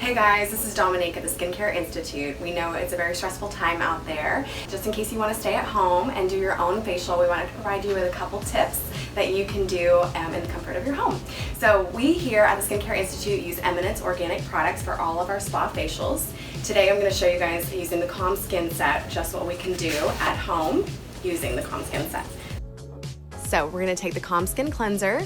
Hey guys, this is Dominique at the Skincare Institute. We know it's a very stressful time out there. Just in case you want to stay at home and do your own facial, we wanted to provide you with a couple tips that you can do in the comfort of your home. So we here at the Skincare Institute use Eminence Organic products for all of our spa facials. Today I'm going to show you guys using the Calm Skin Set, just what we can do at home using the Calm Skin Set. So we're going to take the Calm Skin Cleanser.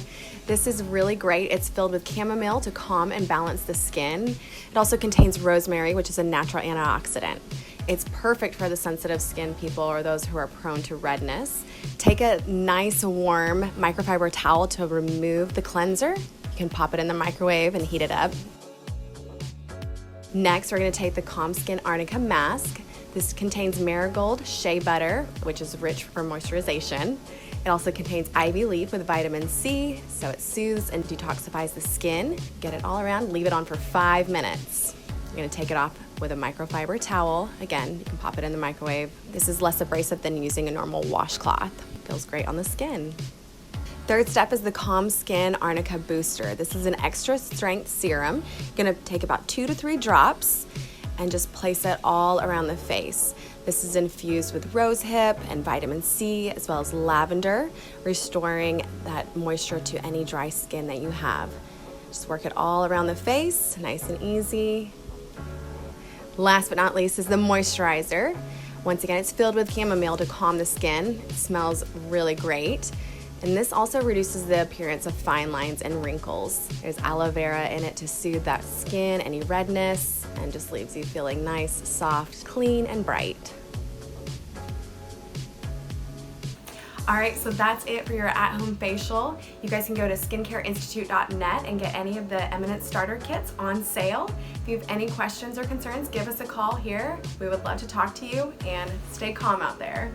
This is really great. It's filled with chamomile to calm and balance the skin. It also contains rosemary, which is a natural antioxidant. It's perfect for the sensitive skin people or those who are prone to redness. Take a nice warm microfiber towel to remove the cleanser. You can pop it in the microwave and heat it up. Next, we're going to take the Calm Skin Arnica Mask. This contains marigold shea butter, which is rich for moisturization. It also contains ivy leaf with vitamin C, so it soothes and detoxifies the skin. Get it all around, leave it on for 5 minutes. You're gonna take it off with a microfiber towel. Again, you can pop it in the microwave. This is less abrasive than using a normal washcloth. Feels great on the skin. Third step is the Calm Skin Arnica Booster. This is an extra strength serum. You're gonna take about 2 to 3 drops and just place it all around the face. This is infused with rosehip and vitamin C, as well as lavender, restoring that moisture to any dry skin that you have. Just work it all around the face, nice and easy. Last but not least is the moisturizer. Once again, it's filled with chamomile to calm the skin. It smells really great. And this also reduces the appearance of fine lines and wrinkles. There's aloe vera in it to soothe that skin, any redness, and just leaves you feeling nice, soft, clean, and bright. All right, so that's it for your at-home facial. You guys can go to skincareinstitute.net and get any of the Eminence starter kits on sale. If you have any questions or concerns, give us a call here. We would love to talk to you, and stay calm out there.